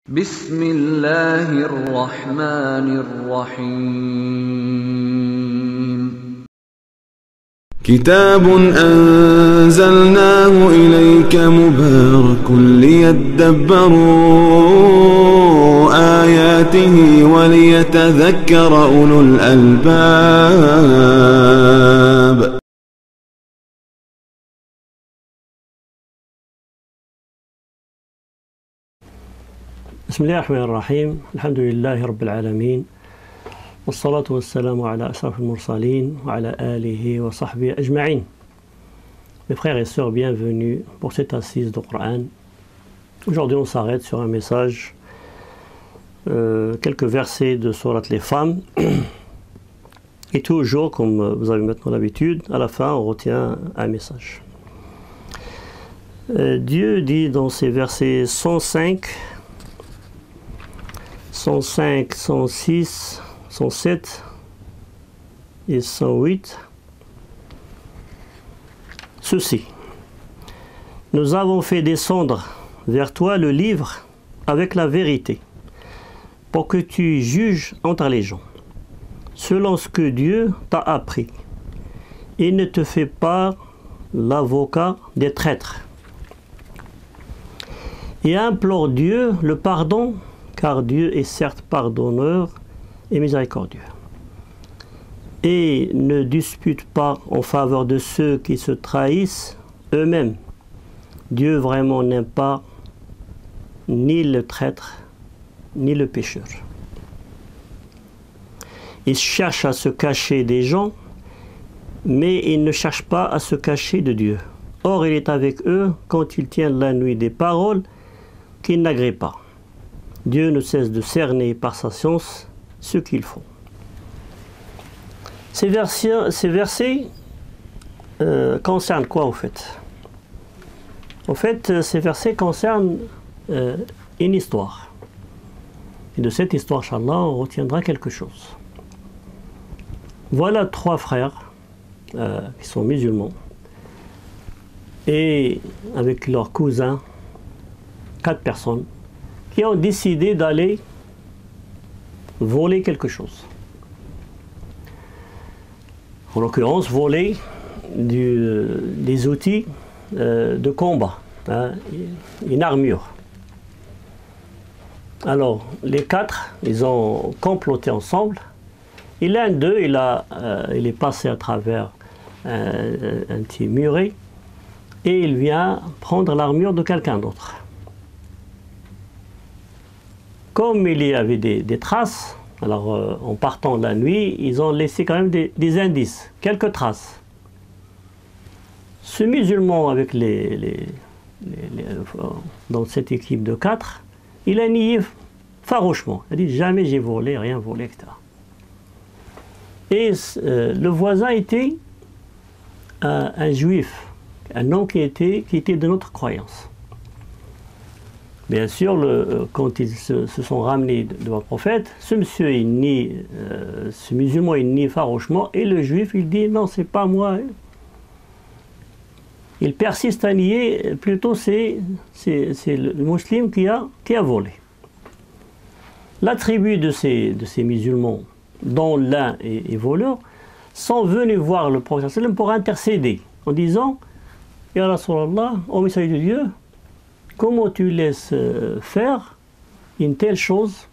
بسم الله الرحمن الرحيم كتاب أنزلناه إليك مبارك ليدبروا آياته وليتذكر أولو الألباب. بسم الله الرحمن الرحيم. الحمد لله رب العالمين، والصلاة والسلام على أشرف المرسلين وعلى آله وصحبه أجمعين. Mes frères et sœurs, bienvenue pour cette assise du Coran. Aujourd'hui, on s'arrête sur un message, quelques versets de Sourate les femmes. Et toujours, comme vous avez maintenant l'habitude, à la fin, on retient un message. Dieu dit dans ces versets 105, 106, 107 et 108, ceci: nous avons fait descendre vers toi le livre avec la vérité, pour que tu juges entre les gens, selon ce que Dieu t'a appris, et ne te fais pas l'avocat des traîtres. Et implore Dieu le pardon, car Dieu est certes pardonneur et miséricordieux. Et ne dispute pas en faveur de ceux qui se trahissent eux-mêmes. Dieu vraiment n'aime pas ni le traître, ni le pécheur. Ils cherchent à se cacher des gens, mais ils ne cherchent pas à se cacher de Dieu. Or, il est avec eux quand ils tiennent la nuit des paroles qu'ils n'agréent pas. Dieu ne cesse de cerner par sa science ce qu'ils font. Ces versets concernent quoi au fait? En fait, ces versets concernent une histoire. Et de cette histoire, Inch'Allah, on retiendra quelque chose. Voilà trois frères qui sont musulmans, et avec leurs cousins, 4 personnes, qui ont décidé d'aller voler quelque chose. En l'occurrence, voler des outils de combat, une armure. Alors, les 4, ils ont comploté ensemble, et l'un d'eux, il est passé à travers un petit muret, et il vient prendre l'armure de quelqu'un d'autre. Comme il y avait des traces, alors en partant la nuit, ils ont laissé quand même des indices, quelques traces. Ce musulman avec dans cette équipe de 4, il a nié farouchement. Il a dit jamais j'ai volé, rien volé, etc. Et le voisin était un juif, un homme qui était de notre croyance. Bien sûr, quand ils se sont ramenés devant le prophète, ce monsieur, ce musulman, il nie farouchement, et le juif, il dit non, c'est pas moi. Il persiste à nier, plutôt c'est le musulman qui a volé. La tribu de ces musulmans, dont l'un est voleur, sont venus voir le prophète pour intercéder, en disant Ya Rasulallah, ô messager de Dieu, comment tu laisses faire une telle chose?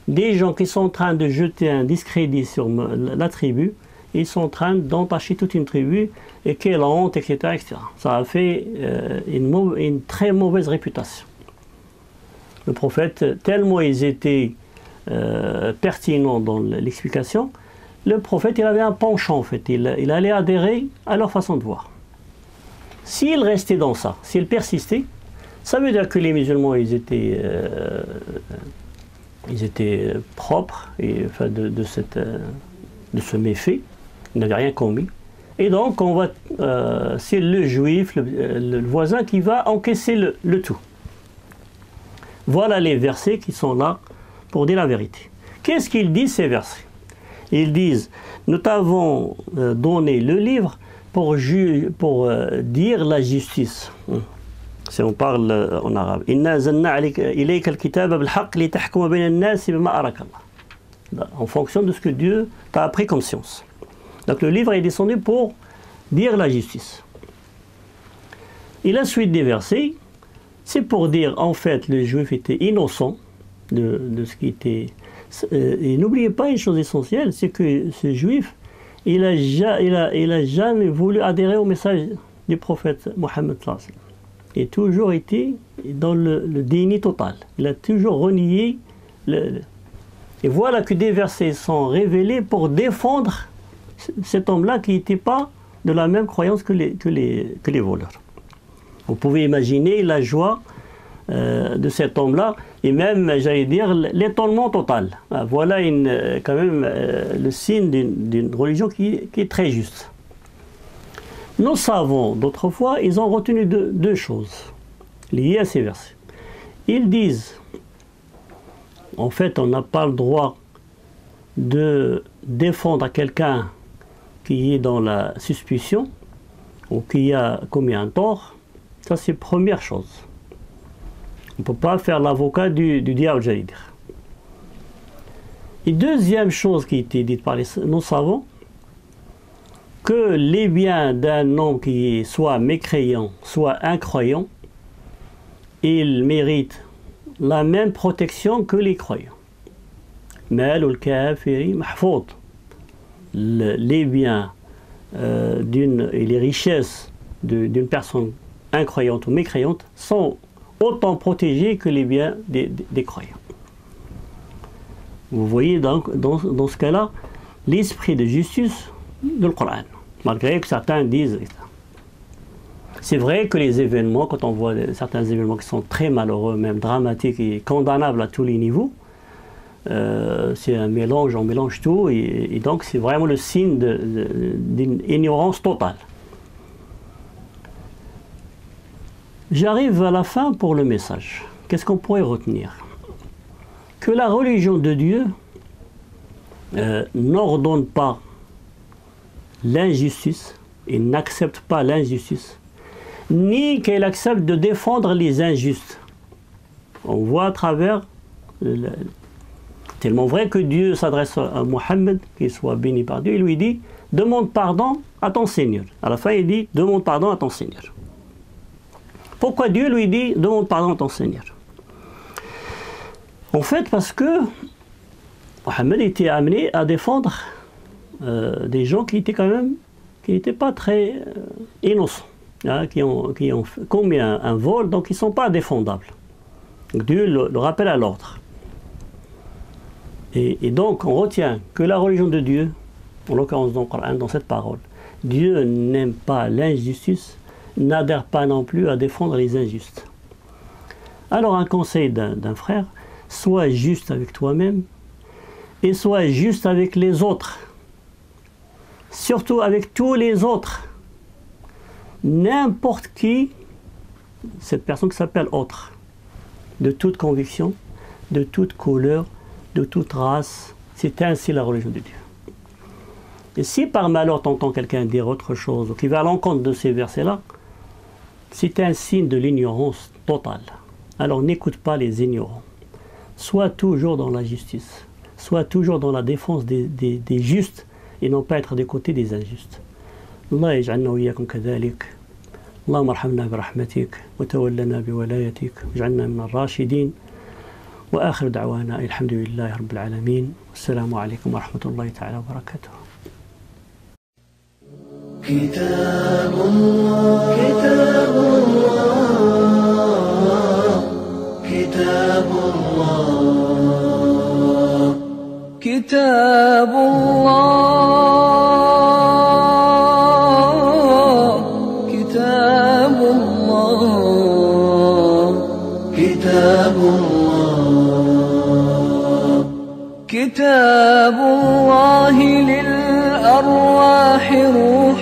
Des gens qui sont en train de jeter un discrédit sur la tribu, ils sont en train d'entacher toute une tribu, et quelle honte, etc., etc. Ça a fait une très mauvaise réputation. Le prophète, tellement ils étaient pertinents dans l'explication, le prophète, il avait un penchant en fait, il allait adhérer à leur façon de voir. S'il restait dans ça, s'il persistait, ça veut dire que les musulmans, ils étaient propres enfin de ce méfait, ils n'avaient rien commis. Et donc, c'est le juif, le voisin qui va encaisser le tout. Voilà les versets qui sont là pour dire la vérité. Qu'est-ce qu'ils disent ces versets? Ils disent, nous t'avons donné le livre pour dire la justice. Si on parle en arabe. Inna anzalna ilayka al-kitaba bil-haqq li tahkuma bayna an-nas bima araka Allah. En fonction de ce que Dieu t'a appris comme science. Donc le livre est descendu pour dire la justice. Et la suite des versets, c'est pour dire en fait le juif était innocent de ce qui était. Et n'oubliez pas une chose essentielle, c'est que ce juif, il a jamais voulu adhérer au message du prophète Mohammed sallallahu alayhi wa sallam. Il a toujours été dans le déni total. Il a toujours renié Et voilà que des versets sont révélés pour défendre cet homme-là qui n'était pas de la même croyance que les voleurs. Vous pouvez imaginer la joie de cet homme-là et même, j'allais dire, l'étonnement total. Voilà quand même le signe d'une religion qui est très juste. Nos savants d'autrefois, ils ont retenu deux choses liées à ces versets. Ils disent, en fait, on n'a pas le droit de défendre quelqu'un qui est dans la suspicion ou qui a commis un tort. Ça, c'est la première chose. On ne peut pas faire l'avocat du diable, j'allais dire. Et deuxième chose qui a été dite par nos savants, que les biens d'un homme qui est soit mécréant, soit incroyant, il mérite la même protection que les croyants. Mal ou kafiri mahfoud. Les biens et les richesses d'une personne incroyante ou mécréante sont autant protégés que les biens des croyants. Vous voyez donc dans ce cas-là l'esprit de justice de Coran, malgré que certains disent. C'est vrai que les événements, quand on voit certains événements qui sont très malheureux, même dramatiques et condamnables à tous les niveaux, c'est un mélange, on mélange tout, et donc c'est vraiment le signe d'une ignorance totale. J'arrive à la fin pour le message. Qu'est-ce qu'on pourrait retenir? Que la religion de Dieu n'ordonne pas l'injustice et n'accepte pas l'injustice, ni qu'elle accepte de défendre les injustes. On voit à travers, tellement vrai que Dieu s'adresse à Mohammed, qu'il soit béni par Dieu, il lui dit « Demande pardon à ton Seigneur ». À la fin, il dit « Demande pardon à ton Seigneur ». Pourquoi Dieu lui dit « Demande pardon à ton Seigneur ». En fait, parce que Mohammed était amené à défendre des gens qui étaient quand même, qui n'étaient pas très innocents, hein, qui ont commis un vol, donc ils ne sont pas défendables. Donc Dieu le rappelle à l'ordre. Et donc on retient que la religion de Dieu, en l'occurrence dans le Coran, dans cette parole, Dieu n'aime pas l'injustice, n'adhère pas non plus à défendre les injustes. Alors un conseil d'un frère, sois juste avec toi-même et sois juste avec les autres. Surtout avec tous les autres. N'importe qui, cette personne qui s'appelle autre, de toute conviction, de toute couleur, de toute race, c'est ainsi la religion de Dieu. Et si par malheur tu entends quelqu'un dire autre chose, ou qui va à l'encontre de ces versets-là, c'est un signe de l'ignorance totale. Alors n'écoute pas les ignorants. Sois toujours dans la justice. Sois toujours dans la défense des justes et non pas être des côtés des injustes. Allah yaj'alna wa iyyakum kadhalik. اللهم ارحمنا برحمتك وتولنا بولايتك واجعلنا من الراشدين وآخر دعوانا الحمد لله رب العالمين والسلام عليكم ورحمة الله تعالى وبركاته. كتاب الله كتاب الله كتاب الله كتاب الله كتاب الله كتاب الله كتاب الله للأرواح روح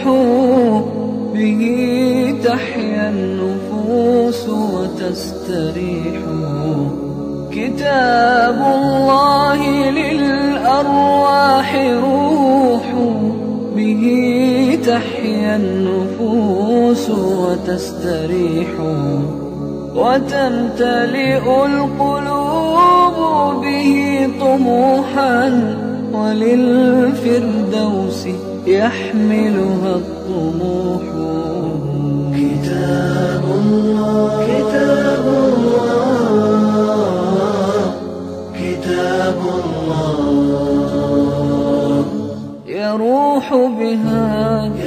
به تحيا النفوس وتستريح كتاب الله للأرواح روح به تحيا النفوس وتستريح وتمتلئ القلوب به طموحا، وللفردوس يحملها الطموح. كتاب الله كتاب الله كتاب الله، يروح بها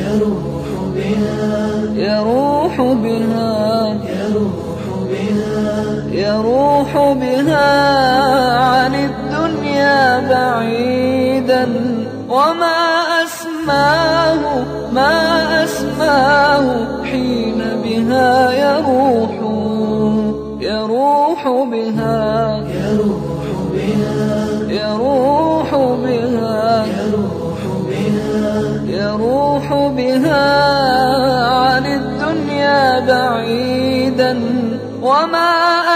يروح بها يروح بها يروح بها يروح بها عن الدنيا بعيدا، وما أسماه ما أسماه حين بها يروح. يروح بها يروح بها يروح بها يروح بها يروح بها عن الدنيا بعيدا، وما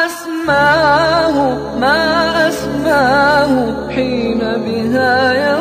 أسماه ما أسماه حين بها يروح.